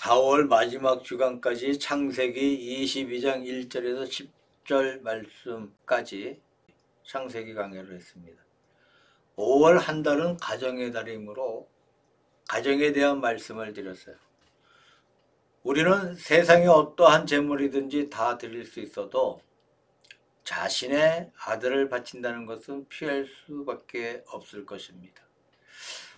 4월 마지막 주간까지 창세기 22장 1절에서 10절 말씀까지 창세기 강의를 했습니다. 5월 한 달은 가정의 달이므로 가정에 대한 말씀을 드렸어요. 우리는 세상에 어떠한 재물이든지 다 드릴 수 있어도 자신의 아들을 바친다는 것은 피할 수밖에 없을 것입니다.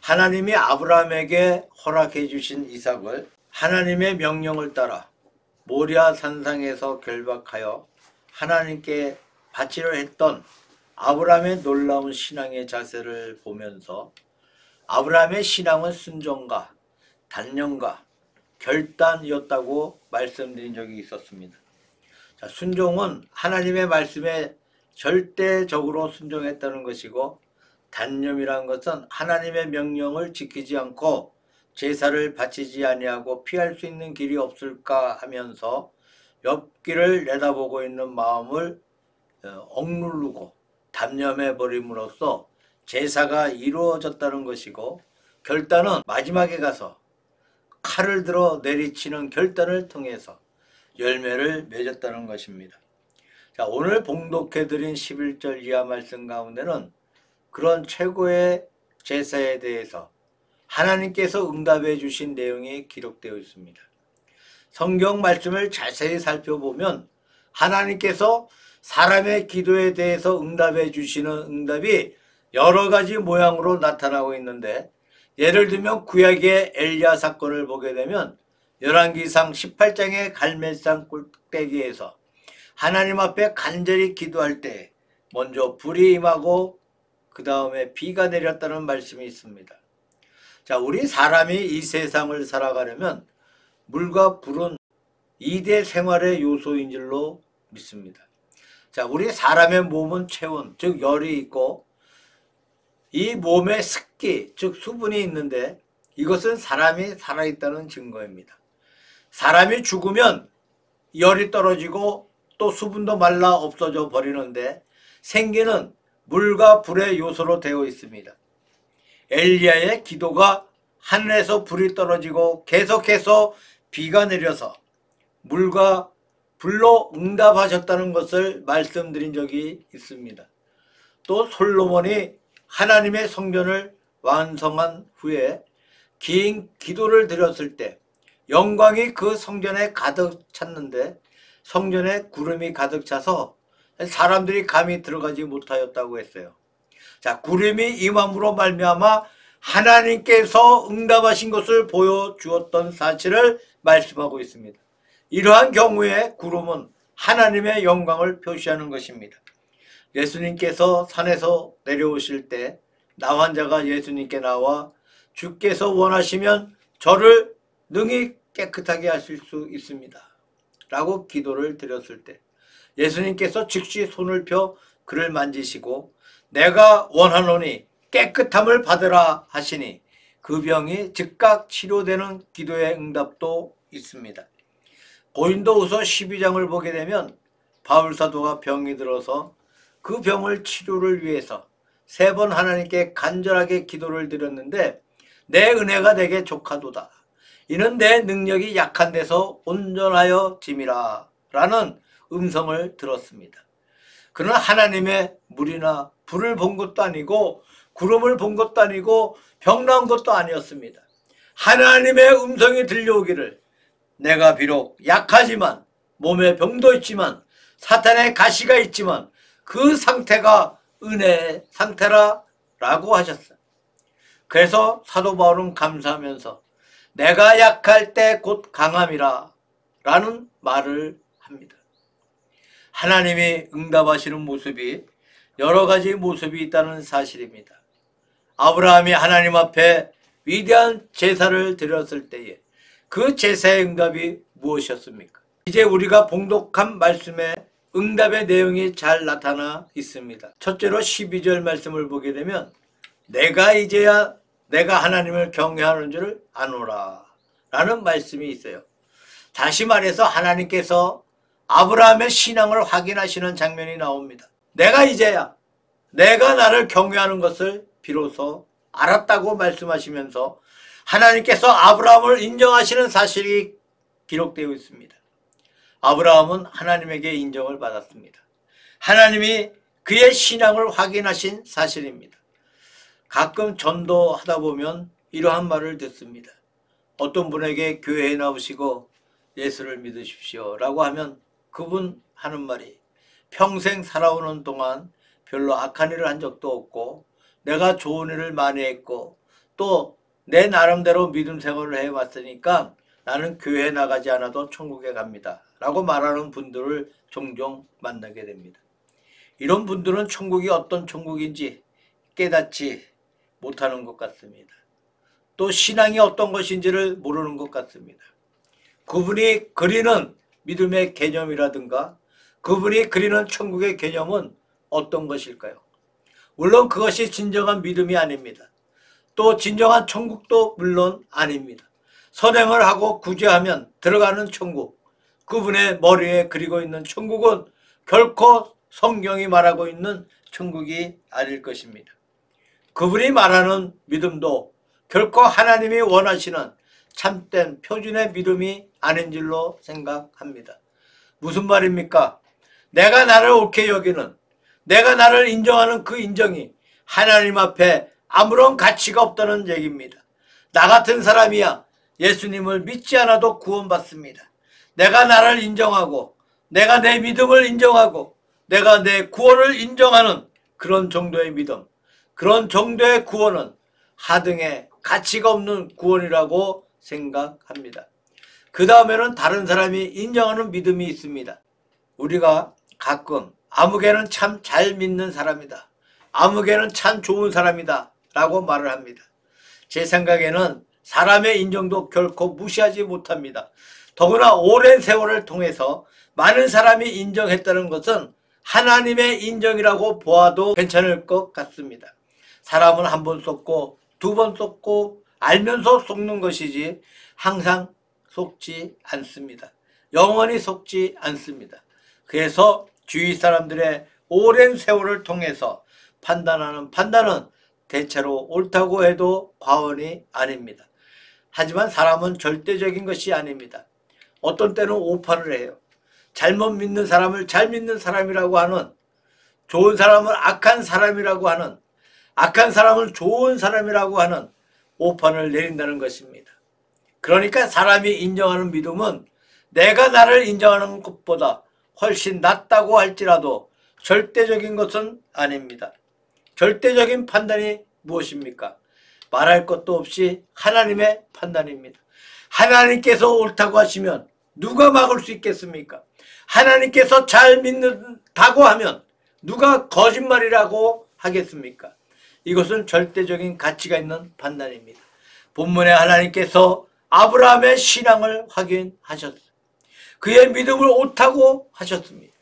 하나님이 아브라함에게 허락해 주신 이삭을 하나님의 명령을 따라 모리아 산상에서 결박하여 하나님께 바치려 했던 아브라함의 놀라운 신앙의 자세를 보면서 아브라함의 신앙은 순종과 단념과 결단이었다고 말씀드린 적이 있었습니다. 자, 순종은 하나님의 말씀에 절대적으로 순종했다는 것이고, 단념이라는 것은 하나님의 명령을 지키지 않고 제사를 바치지 아니하고 피할 수 있는 길이 없을까 하면서 옆길을 내다보고 있는 마음을 억누르고 단념해 버림으로써 제사가 이루어졌다는 것이고, 결단은 마지막에 가서 칼을 들어 내리치는 결단을 통해서 열매를 맺었다는 것입니다. 자, 오늘 봉독해드린 11절 이하 말씀 가운데는 그런 최고의 제사에 대해서 하나님께서 응답해 주신 내용이 기록되어 있습니다. 성경 말씀을 자세히 살펴보면 하나님께서 사람의 기도에 대해서 응답해 주시는 응답이 여러 가지 모양으로 나타나고 있는데, 예를 들면 구약의 엘리야 사건을 보게 되면 열왕기상 18장의 갈멜산 꿀대기에서 하나님 앞에 간절히 기도할 때 먼저 불이 임하고 그 다음에 비가 내렸다는 말씀이 있습니다. 자, 우리 사람이 이 세상을 살아가려면 물과 불은 2대 생활의 요소인 줄로 믿습니다. 자, 우리 사람의 몸은 체온, 즉 열이 있고, 이 몸에 습기, 즉 수분이 있는데 이것은 사람이 살아있다는 증거입니다. 사람이 죽으면 열이 떨어지고 또 수분도 말라 없어져 버리는데, 생기는 물과 불의 요소로 되어 있습니다. 엘리야의 기도가 하늘에서 불이 떨어지고 계속해서 비가 내려서 물과 불로 응답하셨다는 것을 말씀드린 적이 있습니다. 또 솔로몬이 하나님의 성전을 완성한 후에 긴 기도를 드렸을 때 영광이 그 성전에 가득 찼는데 성전에 구름이 가득 차서 사람들이 감히 들어가지 못하였다고 했어요. 자, 구름이 임함으로 말미암아 하나님께서 응답하신 것을 보여주었던 사실을 말씀하고 있습니다. 이러한 경우에 구름은 하나님의 영광을 표시하는 것입니다. 예수님께서 산에서 내려오실 때 나 환자가 예수님께 나와 주께서 원하시면 저를 능히 깨끗하게 하실 수 있습니다 라고 기도를 드렸을 때 예수님께서 즉시 손을 펴 그를 만지시고 내가 원하노니 깨끗함을 받으라 하시니 그 병이 즉각 치료되는 기도의 응답도 있습니다. 고린도후서 12장을 보게 되면 바울사도가 병이 들어서 그 병을 치료를 위해서 3번 하나님께 간절하게 기도를 드렸는데 내 은혜가 내게 족하도다. 이는 내 능력이 약한 데서 온전하여 짐이라 라는 음성을 들었습니다. 그러나 하나님의 물이나 불을 본 것도 아니고 구름을 본 것도 아니고 병 나은 것도 아니었습니다. 하나님의 음성이 들려오기를 내가 비록 약하지만 몸에 병도 있지만 사탄의 가시가 있지만 그 상태가 은혜의 상태라 라고 하셨어요. 그래서 사도 바울은 감사하면서 내가 약할 때 곧 강함이라 라는 말을 합니다. 하나님이 응답하시는 모습이 여러 가지 모습이 있다는 사실입니다. 아브라함이 하나님 앞에 위대한 제사를 드렸을 때에 그 제사의 응답이 무엇이었습니까? 이제 우리가 봉독한 말씀에 응답의 내용이 잘 나타나 있습니다. 첫째로 12절 말씀을 보게 되면 내가 이제야 내가 하나님을 경외하는 줄을 아노라 라는 말씀이 있어요. 다시 말해서 하나님께서 아브라함의 신앙을 확인하시는 장면이 나옵니다. 내가 이제야 내가 나를 경외하는 것을 비로소 알았다고 말씀하시면서 하나님께서 아브라함을 인정하시는 사실이 기록되어 있습니다. 아브라함은 하나님에게 인정을 받았습니다. 하나님이 그의 신앙을 확인하신 사실입니다. 가끔 전도하다 보면 이러한 말을 듣습니다. 어떤 분에게 교회에 나오시고 예수를 믿으십시오 라고 하면 그분 하는 말이 평생 살아오는 동안 별로 악한 일을 한 적도 없고 내가 좋은 일을 많이 했고 또 내 나름대로 믿음 생활을 해왔으니까 나는 교회에 나가지 않아도 천국에 갑니다 라고 말하는 분들을 종종 만나게 됩니다. 이런 분들은 천국이 어떤 천국인지 깨닫지 못하는 것 같습니다. 또 신앙이 어떤 것인지를 모르는 것 같습니다. 그분이 그리는 믿음의 개념이라든가 그분이 그리는 천국의 개념은 어떤 것일까요? 물론 그것이 진정한 믿음이 아닙니다. 또 진정한 천국도 물론 아닙니다. 선행을 하고 구제하면 들어가는 천국, 그분의 머리에 그리고 있는 천국은 결코 성경이 말하고 있는 천국이 아닐 것입니다. 그분이 말하는 믿음도 결코 하나님이 원하시는 참된 표준의 믿음이 아닌 줄로 생각합니다. 무슨 말입니까? 내가 나를 옳게 여기는, 내가 나를 인정하는 그 인정이 하나님 앞에 아무런 가치가 없다는 얘기입니다. 나 같은 사람이야 예수님을 믿지 않아도 구원받습니다. 내가 나를 인정하고 내가 내 믿음을 인정하고 내가 내 구원을 인정하는 그런 정도의 믿음, 그런 정도의 구원은 하등의 가치가 없는 구원이라고 생각합니다. 그 다음에는 다른 사람이 인정하는 믿음이 있습니다. 우리가 가끔 아무개는 참 잘 믿는 사람이다, 아무개는 참 좋은 사람이다 라고 말을 합니다. 제 생각에는 사람의 인정도 결코 무시하지 못합니다. 더구나 오랜 세월을 통해서 많은 사람이 인정했다는 것은 하나님의 인정이라고 보아도 괜찮을 것 같습니다. 사람은 한 번 속고 두 번 속고 알면서 속는 것이지 항상 속지 않습니다. 영원히 속지 않습니다. 그래서 주위 사람들의 오랜 세월을 통해서 판단하는 판단은 대체로 옳다고 해도 과언이 아닙니다. 하지만 사람은 절대적인 것이 아닙니다. 어떤 때는 오판을 해요. 잘못 믿는 사람을 잘 믿는 사람이라고 하는, 좋은 사람을 악한 사람이라고 하는, 악한 사람을 좋은 사람이라고 하는 오판을 내린다는 것입니다. 그러니까 사람이 인정하는 믿음은 내가 나를 인정하는 것보다 훨씬 낫다고 할지라도 절대적인 것은 아닙니다. 절대적인 판단이 무엇입니까? 말할 것도 없이 하나님의 판단입니다. 하나님께서 옳다고 하시면 누가 막을 수 있겠습니까? 하나님께서 잘 믿는다고 하면 누가 거짓말이라고 하겠습니까? 이것은 절대적인 가치가 있는 판단입니다. 본문에 하나님께서 아브라함의 신앙을 확인하셨습니다. 그의 믿음을 옳다고 하셨습니다.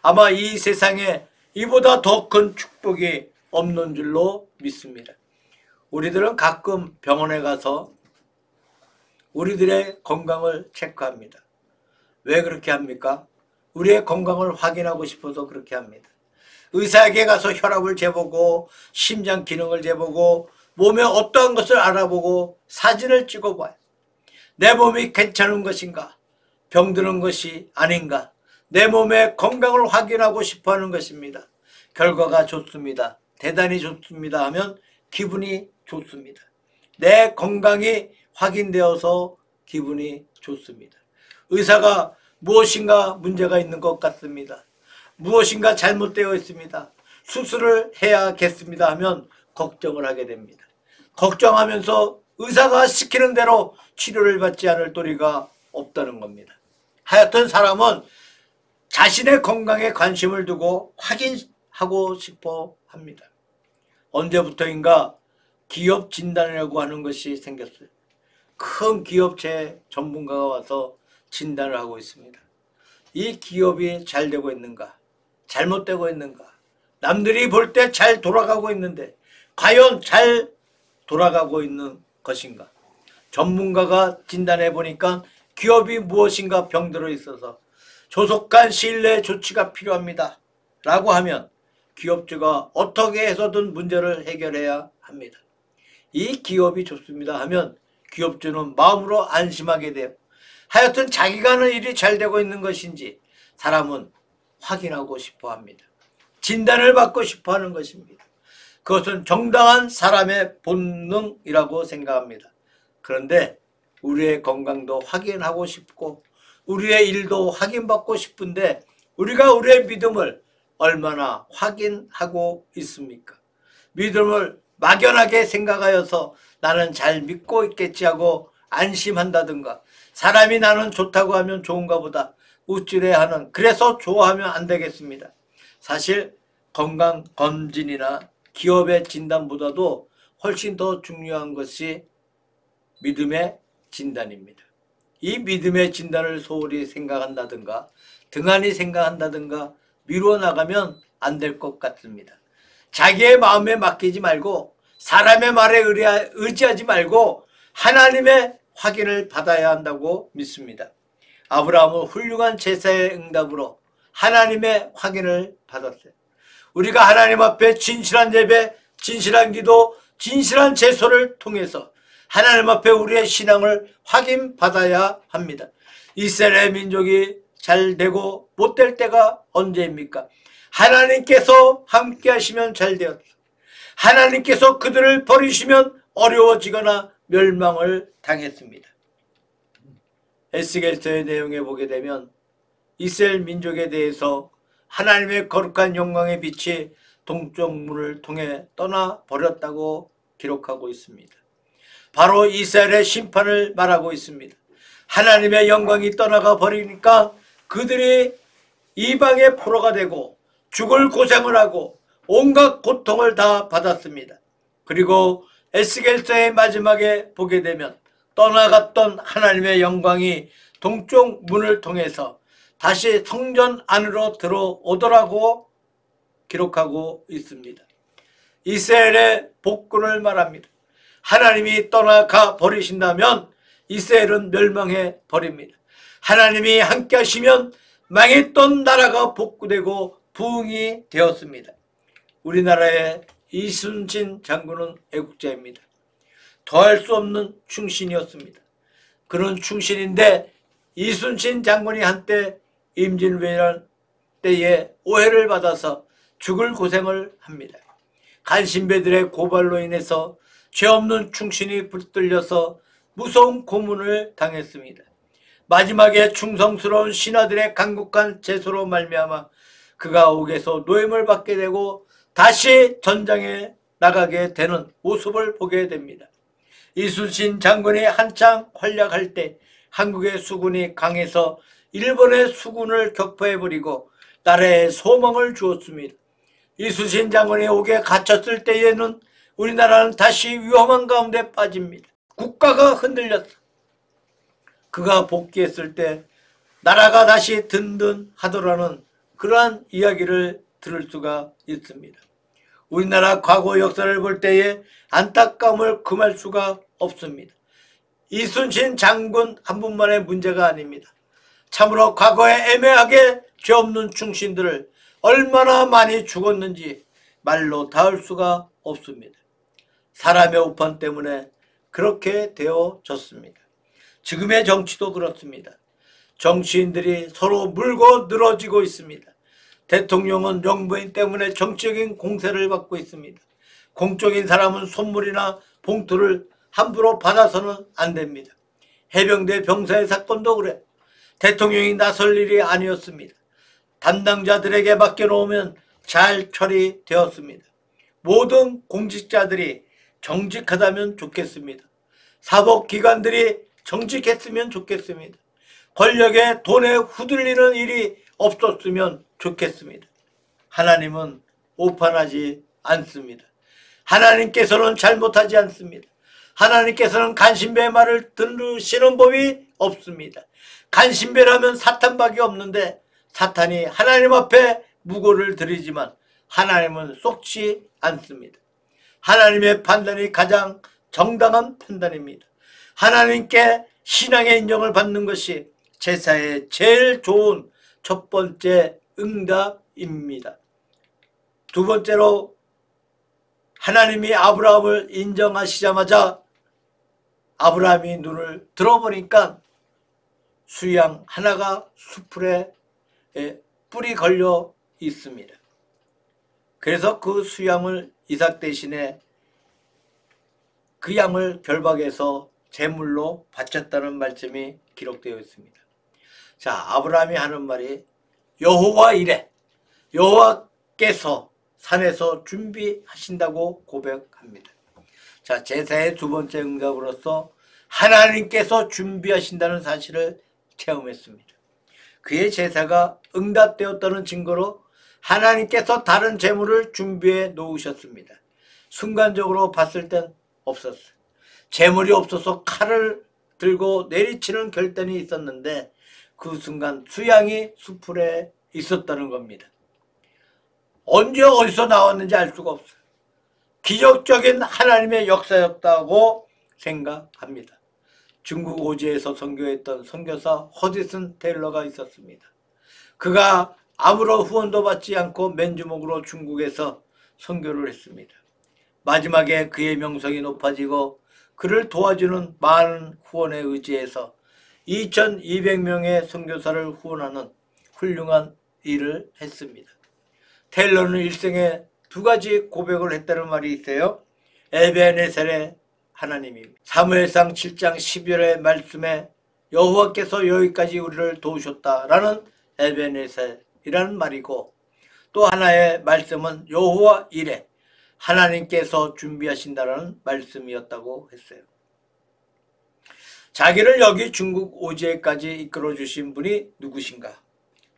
아마 이 세상에 이보다 더 큰 축복이 없는 줄로 믿습니다. 우리들은 가끔 병원에 가서 우리들의 건강을 체크합니다. 왜 그렇게 합니까? 우리의 건강을 확인하고 싶어서 그렇게 합니다. 의사에게 가서 혈압을 재보고 심장 기능을 재보고 몸에 어떠한 것을 알아보고 사진을 찍어봐요. 내 몸이 괜찮은 것인가? 병드는 것이 아닌가? 내 몸의 건강을 확인하고 싶어하는 것입니다. 결과가 좋습니다, 대단히 좋습니다 하면 기분이 좋습니다. 내 건강이 확인되어서 기분이 좋습니다. 의사가 무엇인가 문제가 있는 것 같습니다. 무엇인가 잘못되어 있습니다. 수술을 해야겠습니다 하면 걱정을 하게 됩니다. 걱정하면서 의사가 시키는 대로 치료를 받지 않을 도리가 없다는 겁니다. 하여튼 사람은 자신의 건강에 관심을 두고 확인하고 싶어 합니다. 언제부터인가 기업 진단이라고 하는 것이 생겼어요. 큰 기업체 전문가가 와서 진단을 하고 있습니다. 이 기업이 잘 되고 있는가? 잘못되고 있는가? 남들이 볼 때 잘 돌아가고 있는데 과연 잘 돌아가고 있는 것인가? 전문가가 진단해 보니까 기업이 무엇인가 병들어 있어서 조속한 시일 내에 조치가 필요합니다 라고 하면 기업주가 어떻게 해서든 문제를 해결해야 합니다. 이 기업이 좋습니다 하면 기업주는 마음으로 안심하게 돼요. 하여튼 자기가 하는 일이 잘 되고 있는 것인지 사람은 확인하고 싶어 합니다. 진단을 받고 싶어 하는 것입니다. 그것은 정당한 사람의 본능이라고 생각합니다. 그런데 우리의 건강도 확인하고 싶고 우리의 일도 확인받고 싶은데 우리가 우리의 믿음을 얼마나 확인하고 있습니까? 믿음을 막연하게 생각하여서 나는 잘 믿고 있겠지 하고 안심한다든가 사람이 나는 좋다고 하면 좋은가 보다 우쭐해하는 그래서 좋아하면 안 되겠습니다. 사실 건강검진이나 기업의 진단보다도 훨씬 더 중요한 것이 믿음의 진단입니다. 이 믿음의 진단을 소홀히 생각한다든가 등한히 생각한다든가 미루어 나가면 안 될 것 같습니다. 자기의 마음에 맡기지 말고 사람의 말에 의지하지 말고 하나님의 확인을 받아야 한다고 믿습니다. 아브라함은 훌륭한 제사의 응답으로 하나님의 확인을 받았어요. 우리가 하나님 앞에 진실한 예배, 진실한 기도, 진실한 제소를 통해서 하나님 앞에 우리의 신앙을 확인받아야 합니다. 이스라엘 민족이 잘 되고 못 될 때가 언제입니까? 하나님께서 함께 하시면 잘 되었어. 하나님께서 그들을 버리시면 어려워지거나 멸망을 당했습니다. 에스겔서의 내용에 보게 되면 이스라엘 민족에 대해서 하나님의 거룩한 영광의 빛이 동쪽 문을 통해 떠나버렸다고 기록하고 있습니다. 바로 이스라엘의 심판을 말하고 있습니다. 하나님의 영광이 떠나가 버리니까 그들이 이방의 포로가 되고 죽을 고생을 하고 온갖 고통을 다 받았습니다. 그리고 에스겔서의 마지막에 보게 되면 떠나갔던 하나님의 영광이 동쪽 문을 통해서 다시 성전 안으로 들어오더라고 기록하고 있습니다. 이스라엘의 복구를 말합니다. 하나님이 떠나가 버리신다면 이스라엘은 멸망해 버립니다. 하나님이 함께 하시면 망했던 나라가 복구되고 부흥이 되었습니다. 우리나라의 이순신 장군은 애국자입니다. 더할 수 없는 충신이었습니다. 그런 충신인데 이순신 장군이 한때 임진왜란 때에 오해를 받아서 죽을 고생을 합니다. 간신배들의 고발로 인해서 죄 없는 충신이 붙들려서 무서운 고문을 당했습니다. 마지막에 충성스러운 신하들의 간곡한 제소로 말미암아 그가 옥에서 노임을 받게 되고 다시 전장에 나가게 되는 모습을 보게 됩니다. 이순신 장군이 한창 활약할 때 한국의 수군이 강해서 일본의 수군을 격파해버리고 나라에 소망을 주었습니다. 이순신 장군이 옥에 갇혔을 때에는 우리나라는 다시 위험한 가운데 빠집니다. 국가가 흔들렸다. 그가 복귀했을 때 나라가 다시 든든하더라는 그러한 이야기를 들을 수가 있습니다. 우리나라 과거 역사를 볼 때에 안타까움을 금할 수가 없습니다. 이순신 장군 한 분만의 문제가 아닙니다. 참으로 과거에 애매하게 죄 없는 충신들을 얼마나 많이 죽었는지 말로 닿을 수가 없습니다. 사람의 오판 때문에 그렇게 되어졌습니다. 지금의 정치도 그렇습니다. 정치인들이 서로 물고 늘어지고 있습니다. 대통령은 영부인 때문에 정치적인 공세를 받고 있습니다. 공적인 사람은 선물이나 봉투를 함부로 받아서는 안 됩니다. 해병대 병사의 사건도 그래. 대통령이 나설 일이 아니었습니다. 담당자들에게 맡겨놓으면 잘 처리되었습니다. 모든 공직자들이 정직하다면 좋겠습니다. 사법기관들이 정직했으면 좋겠습니다. 권력의 돈에 후들리는 일이 없었으면 좋겠습니다. 하나님은 오판하지 않습니다. 하나님께서는 잘못하지 않습니다. 하나님께서는 간신배의 말을 들으시는 법이 없습니다. 간신배라면 사탄밖에 없는데 사탄이 하나님 앞에 무고를 드리지만 하나님은 쏙지 않습니다. 하나님의 판단이 가장 정당한 판단입니다. 하나님께 신앙의 인정을 받는 것이 제사의 제일 좋은 첫 번째 응답입니다. 두 번째로 하나님이 아브라함을 인정하시자마자 아브라함이 눈을 들어보니까 수양 하나가 수풀에 뿔이 걸려 있습니다. 그래서 그 수양을 이삭 대신에 그 양을 결박해서 제물로 바쳤다는 말씀이 기록되어 있습니다. 자, 아브라함이 하는 말이 여호와 이래, 여호와께서 산에서 준비하신다고 고백합니다. 자, 제사의 두 번째 응답으로서 하나님께서 준비하신다는 사실을 체험했습니다. 그의 제사가 응답되었다는 증거로 하나님께서 다른 제물을 준비해 놓으셨습니다. 순간적으로 봤을 땐 없었어요. 제물이 없어서 칼을 들고 내리치는 결단이 있었는데 그 순간 수양이 수풀에 있었다는 겁니다. 언제 어디서 나왔는지 알 수가 없어요. 기적적인 하나님의 역사였다고 생각합니다. 중국 오지에서 선교했던 선교사 허디슨 테일러가 있었습니다. 그가 아무런 후원도 받지 않고 맨주먹으로 중국에서 선교를 했습니다. 마지막에 그의 명성이 높아지고 그를 도와주는 많은 후원에 의지해서 2200명의 선교사를 후원하는 훌륭한 일을 했습니다. 테일러는 일생에 두 가지 고백을 했다는 말이 있어요. 에베네셀의 하나님입니다. 사무엘상 7장 12절의 말씀에 여호와께서 여기까지 우리를 도우셨다라는 에베네셀이라는 말이고, 또 하나의 말씀은 여호와 이레, 하나님께서 준비하신다라는 말씀이었다고 했어요. 자기를 여기 중국 오지에까지 이끌어 주신 분이 누구신가?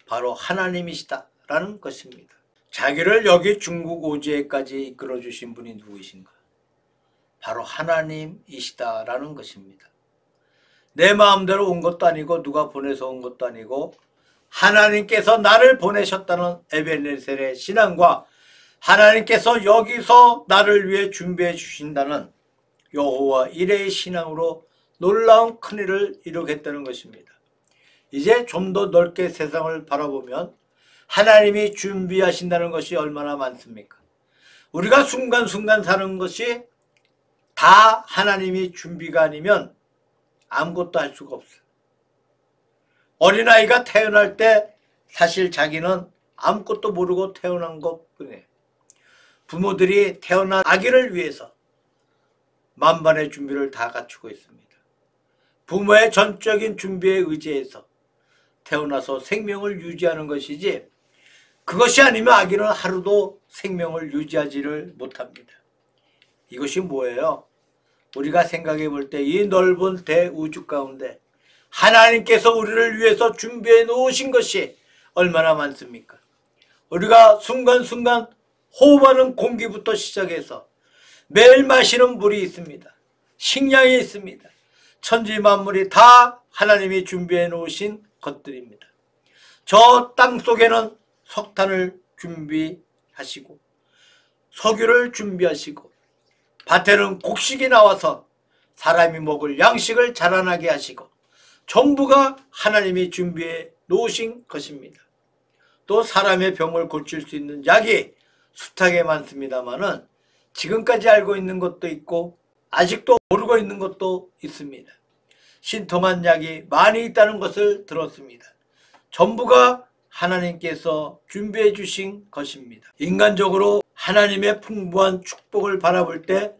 바로 하나님이시다라는 것입니다. 자기를 여기 중국 오지에까지 이끌어 주신 분이 누구이신가? 바로 하나님이시다라는 것입니다. 내 마음대로 온 것도 아니고 누가 보내서 온 것도 아니고 하나님께서 나를 보내셨다는 에베네셀의 신앙과 하나님께서 여기서 나를 위해 준비해 주신다는 여호와 이레의 신앙으로 놀라운 큰일을 이루겠다는 것입니다. 이제 좀 더 넓게 세상을 바라보면 하나님이 준비하신다는 것이 얼마나 많습니까? 우리가 순간순간 사는 것이 다 하나님이 준비가 아니면 아무것도 할 수가 없어요. 어린아이가 태어날 때 사실 자기는 아무것도 모르고 태어난 것뿐이에요. 부모들이 태어난 아기를 위해서 만반의 준비를 다 갖추고 있습니다. 부모의 전적인 준비에 의지해서 태어나서 생명을 유지하는 것이지, 그것이 아니면 아기는 하루도 생명을 유지하지를 못합니다. 이것이 뭐예요? 우리가 생각해 볼 때 이 넓은 대우주 가운데 하나님께서 우리를 위해서 준비해 놓으신 것이 얼마나 많습니까? 우리가 순간순간 호흡하는 공기부터 시작해서 매일 마시는 물이 있습니다. 식량이 있습니다. 천지 만물이 다 하나님이 준비해 놓으신 것들입니다. 저 땅 속에는 석탄을 준비하시고 석유를 준비하시고 밭에는 곡식이 나와서 사람이 먹을 양식을 자라나게 하시고 전부가 하나님이 준비해 놓으신 것입니다. 또 사람의 병을 고칠 수 있는 약이 숱하게 많습니다만은 지금까지 알고 있는 것도 있고 아직도 모르고 있는 것도 있습니다. 신통한 약이 많이 있다는 것을 들었습니다. 전부가 하나님께서 준비해 주신 것입니다. 인간적으로 하나님의 풍부한 축복을 바라볼 때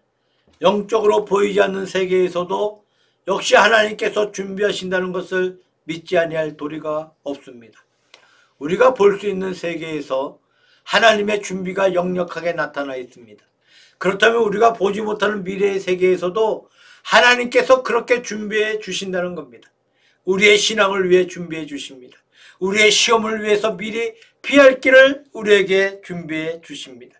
영적으로 보이지 않는 세계에서도 역시 하나님께서 준비하신다는 것을 믿지 아니할 도리가 없습니다. 우리가 볼 수 있는 세계에서 하나님의 준비가 역력하게 나타나 있습니다. 그렇다면 우리가 보지 못하는 미래의 세계에서도 하나님께서 그렇게 준비해 주신다는 겁니다. 우리의 신앙을 위해 준비해 주십니다. 우리의 시험을 위해서 미리 피할 길을 우리에게 준비해 주십니다.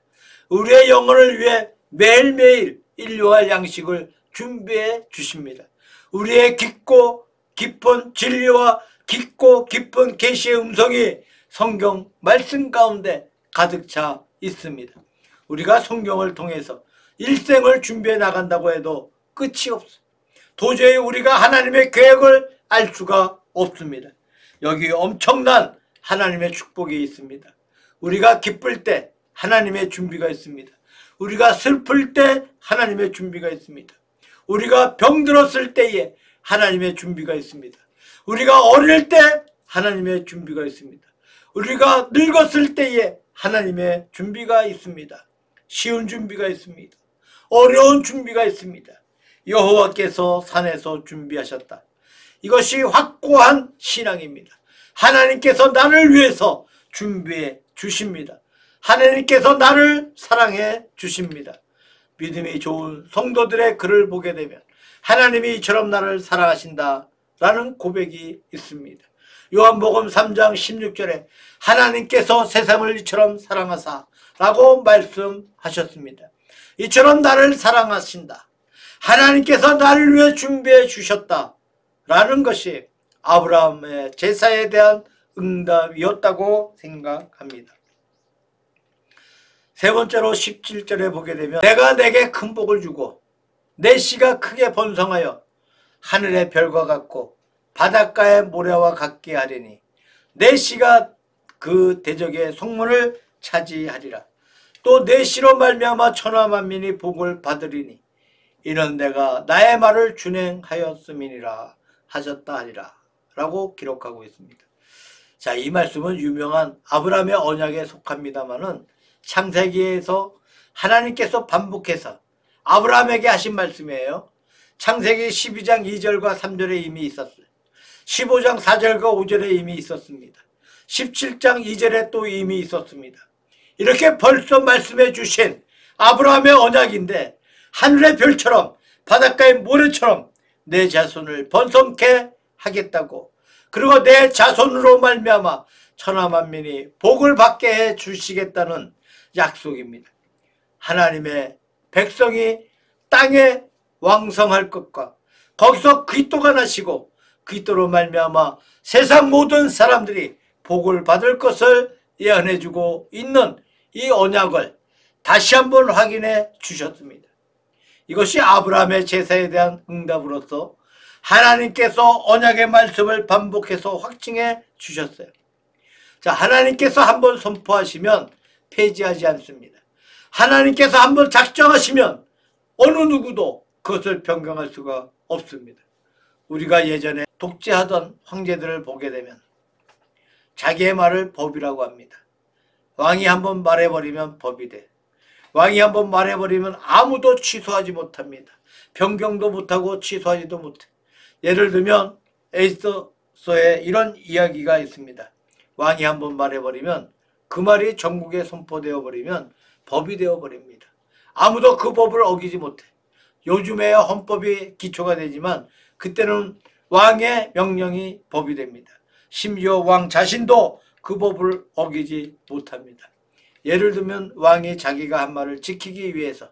우리의 영혼을 위해 매일매일 일용할 양식을 준비해 주십니다. 우리의 깊고 깊은 진리와 깊고 깊은 계시의 음성이 성경 말씀 가운데 가득 차 있습니다. 우리가 성경을 통해서 일생을 준비해 나간다고 해도 끝이 없어요. 도저히 우리가 하나님의 계획을 알 수가 없습니다. 여기 엄청난 하나님의 축복이 있습니다. 우리가 기쁠 때 하나님의 준비가 있습니다. 우리가 슬플 때 하나님의 준비가 있습니다. 우리가 병들었을 때에 하나님의 준비가 있습니다. 우리가 어릴 때 하나님의 준비가 있습니다. 우리가 늙었을 때에 하나님의 준비가 있습니다. 쉬운 준비가 있습니다. 어려운 준비가 있습니다. 여호와께서 산에서 준비하셨다. 이것이 확고한 신앙입니다. 하나님께서 나를 위해서 준비해 주십니다. 하나님께서 나를 사랑해 주십니다. 믿음이 좋은 성도들의 글을 보게 되면 하나님이 이처럼 나를 사랑하신다 라는 고백이 있습니다. 요한복음 3장 16절에 하나님께서 세상을 이처럼 사랑하사 라고 말씀하셨습니다. 이처럼 나를 사랑하신다. 하나님께서 나를 위해 준비해 주셨다 라는 것이 아브라함의 제사에 대한 응답이었다고 생각합니다. 세 번째로 17절에 보게 되면 내가 내게 큰 복을 주고 내 씨가 크게 번성하여 하늘의 별과 같고 바닷가의 모래와 같게 하리니 내 씨가 그 대적의 성문을 차지하리라. 또 내 씨로 말미암아 천하 만민이 복을 받으리니 이는 내가 나의 말을 준행하였음이니라 하셨다 하리라 라고 기록하고 있습니다. 자, 이 말씀은 유명한 아브라함의 언약에 속합니다마는 창세기에서 하나님께서 반복해서 아브라함에게 하신 말씀이에요. 창세기 12장 2절과 3절에 이미 있었어요. 15장 4절과 5절에 이미 있었습니다. 17장 2절에 또 이미 있었습니다. 이렇게 벌써 말씀해 주신 아브라함의 언약인데 하늘의 별처럼 바닷가의 모래처럼 내 자손을 번성케 하겠다고, 그리고 내 자손으로 말미암아 천하 만민이 복을 받게 해 주시겠다는 약속입니다. 하나님의 백성이 땅에 왕성할 것과 거기서 그리스도가 나시고 그리스도로 말미암아 세상 모든 사람들이 복을 받을 것을 예언해 주고 있는 이 언약을 다시 한번 확인해 주셨습니다. 이것이 아브라함의 제사에 대한 응답으로서 하나님께서 언약의 말씀을 반복해서 확증해 주셨어요. 자, 하나님께서 한번 선포하시면 폐지하지 않습니다. 하나님께서 한번 작정하시면 어느 누구도 그것을 변경할 수가 없습니다. 우리가 예전에 독재하던 황제들을 보게 되면 자기의 말을 법이라고 합니다. 왕이 한번 말해버리면 법이 돼. 왕이 한번 말해버리면 아무도 취소하지 못합니다. 변경도 못하고 취소하지도 못해. 예를 들면 에스더서에 이런 이야기가 있습니다. 왕이 한번 말해버리면 그 말이 전국에 선포되어 버리면 법이 되어버립니다. 아무도 그 법을 어기지 못해. 요즘에야 헌법이 기초가 되지만 그때는 왕의 명령이 법이 됩니다. 심지어 왕 자신도 그 법을 어기지 못합니다. 예를 들면 왕이 자기가 한 말을 지키기 위해서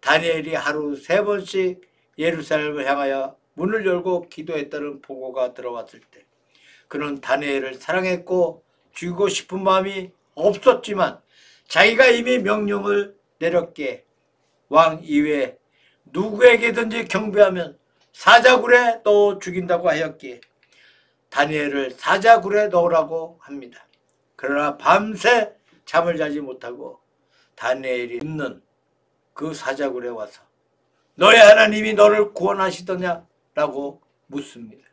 다니엘이 하루 3번씩 예루살렘을 향하여 문을 열고 기도했다는 보고가 들어왔을 때 그는 다니엘을 사랑했고 죽이고 싶은 마음이 없었지만 자기가 이미 명령을 내렸기에 왕 이외에 누구에게든지 경배하면 사자굴에 넣어 죽인다고 하였기에 다니엘을 사자굴에 넣으라고 합니다. 그러나 밤새 잠을 자지 못하고 다니엘이 있는 그 사자굴에 와서 너의 하나님이 너를 구원하시더냐? 라고 묻습니다.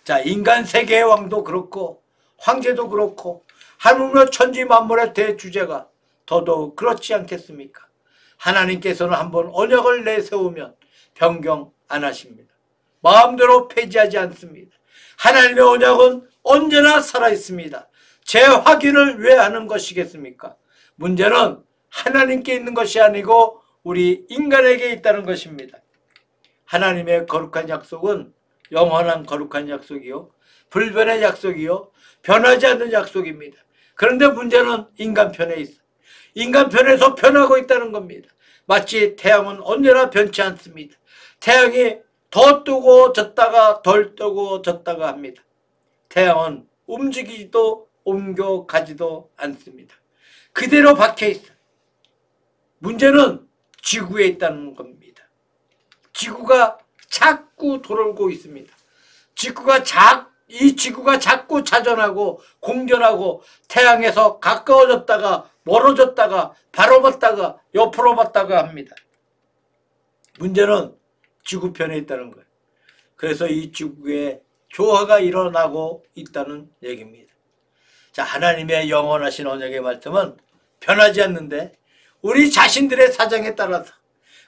자, 인간 세계의 왕도 그렇고 황제도 그렇고 하물며 천지 만물의 대주제가 더더욱 그렇지 않겠습니까? 하나님께서는 한번 언약을 내세우면 변경 안 하십니다. 마음대로 폐지하지 않습니다. 하나님의 언약은 언제나 살아있습니다. 재확인을 왜 하는 것이겠습니까? 문제는 하나님께 있는 것이 아니고 우리 인간에게 있다는 것입니다. 하나님의 거룩한 약속은 영원한 거룩한 약속이요, 불변의 약속이요, 변하지 않는 약속입니다. 그런데 문제는 인간 편에 있어요. 인간 편에서 변하고 있다는 겁니다. 마치 태양은 언제나 변치 않습니다. 태양이 더 뜨고 졌다가 덜 뜨고 졌다가 합니다. 태양은 움직이지도 옮겨가지도 않습니다. 그대로 박혀있어요. 문제는 지구에 있다는 겁니다. 지구가 자꾸 돌고 있습니다. 이 지구가 자꾸 자전하고 공전하고 태양에서 가까워졌다가 멀어졌다가 바로 봤다가 옆으로 봤다가 합니다. 문제는 지구편에 있다는 거예요. 그래서 이 지구에 조화가 일어나고 있다는 얘기입니다. 자, 하나님의 영원하신 언약의 말씀은 변하지 않는데 우리 자신들의 사정에 따라서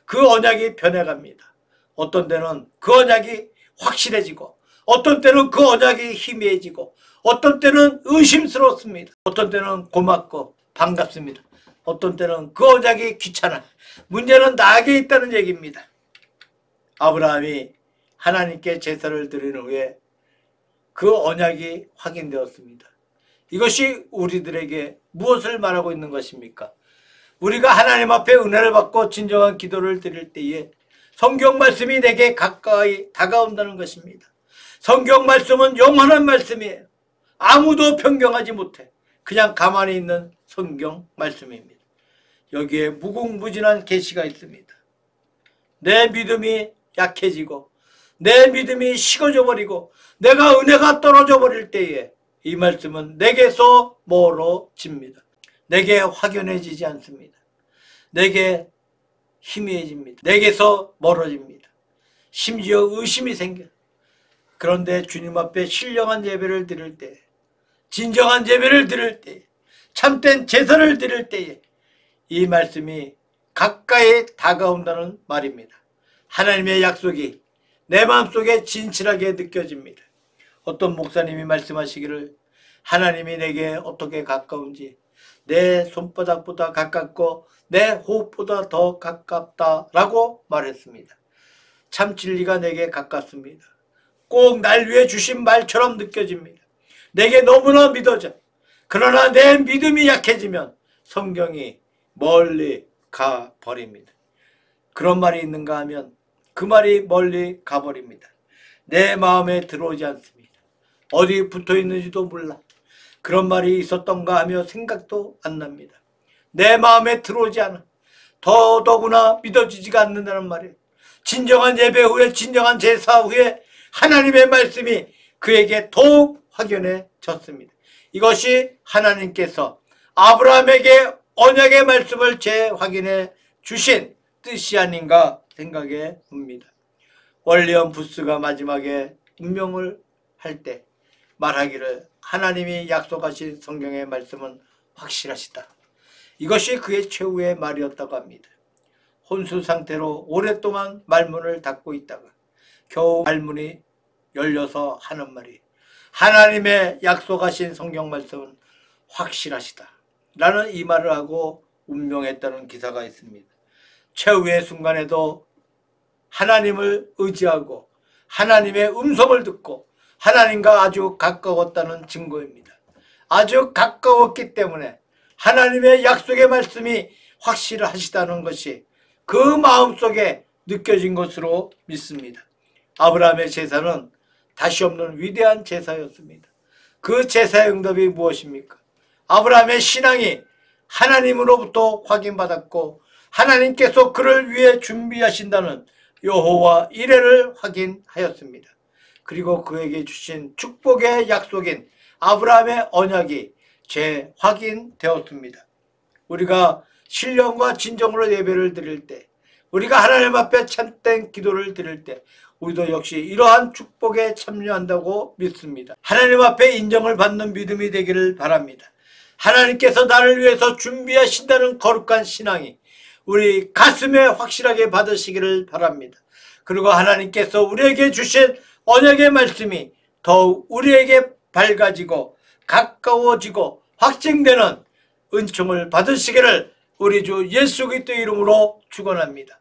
그 언약이 변해갑니다. 어떤 때는 그 언약이 확실해지고 어떤 때는 그 언약이 희미해지고 어떤 때는 의심스럽습니다. 어떤 때는 고맙고 반갑습니다. 어떤 때는 그 언약이 귀찮아. 문제는 나에게 있다는 얘기입니다. 아브라함이 하나님께 제사를 드린 후에 그 언약이 확인되었습니다. 이것이 우리들에게 무엇을 말하고 있는 것입니까? 우리가 하나님 앞에 은혜를 받고 진정한 기도를 드릴 때에 성경 말씀이 내게 가까이 다가온다는 것입니다. 성경 말씀은 영원한 말씀이에요. 아무도 변경하지 못해. 그냥 가만히 있는 성경 말씀입니다. 여기에 무궁무진한 계시가 있습니다. 내 믿음이 약해지고 내 믿음이 식어져 버리고 내가 은혜가 떨어져 버릴 때에 이 말씀은 내게서 멀어집니다. 내게 확연해지지 않습니다. 내게 희미해집니다. 내게서 멀어집니다. 심지어 의심이 생겨요. 그런데 주님 앞에 신령한 예배를 드릴 때, 진정한 예배를 드릴 때, 참된 제사를 드릴 때에 이 말씀이 가까이 다가온다는 말입니다. 하나님의 약속이 내 마음속에 진실하게 느껴집니다. 어떤 목사님이 말씀하시기를 하나님이 내게 어떻게 가까운지 내 손바닥보다 가깝고 내 호흡보다 더 가깝다라고 말했습니다. 참 진리가 내게 가깝습니다. 꼭 날 위해 주신 말처럼 느껴집니다. 내게 너무나 믿어져. 그러나 내 믿음이 약해지면 성경이 멀리 가버립니다. 그런 말이 있는가 하면 그 말이 멀리 가버립니다. 내 마음에 들어오지 않습니다. 어디 붙어 있는지도 몰라. 그런 말이 있었던가 하며 생각도 안 납니다. 내 마음에 들어오지 않아. 더더구나 믿어지지가 않는다는 말이에요. 진정한 예배 후에 진정한 제사 후에 하나님의 말씀이 그에게 더욱 확연해졌습니다. 이것이 하나님께서 아브라함에게 언약의 말씀을 재확인해 주신 뜻이 아닌가 생각해 봅니다. 월리엄 부스가 마지막에 임명을 할 때 말하기를 하나님이 약속하신 성경의 말씀은 확실하시다. 이것이 그의 최후의 말이었다고 합니다. 혼수 상태로 오랫동안 말문을 닫고 있다가 겨우 말문이 열려서 하는 말이 하나님의 약속하신 성경 말씀은 확실하시다 라는 이 말을 하고 운명했다는 기사가 있습니다. 최후의 순간에도 하나님을 의지하고 하나님의 음성을 듣고 하나님과 아주 가까웠다는 증거입니다. 아주 가까웠기 때문에 하나님의 약속의 말씀이 확실하시다는 것이 그 마음속에 느껴진 것으로 믿습니다. 아브라함의 제사는 다시 없는 위대한 제사였습니다. 그 제사의 응답이 무엇입니까? 아브라함의 신앙이 하나님으로부터 확인받았고 하나님께서 그를 위해 준비하신다는 여호와 이레를 확인하였습니다. 그리고 그에게 주신 축복의 약속인 아브라함의 언약이 재확인되었습니다. 우리가 신령과 진정으로 예배를 드릴 때, 우리가 하나님 앞에 참된 기도를 드릴 때 우리도 역시 이러한 축복에 참여한다고 믿습니다. 하나님 앞에 인정을 받는 믿음이 되기를 바랍니다. 하나님께서 나를 위해서 준비하신다는 거룩한 신앙이 우리 가슴에 확실하게 받으시기를 바랍니다. 그리고 하나님께서 우리에게 주신 언약의 말씀이 더욱 우리에게 밝아지고 가까워지고 확증되는 은총을 받으시기를 우리 주 예수 그리스도의 이름으로 축원합니다.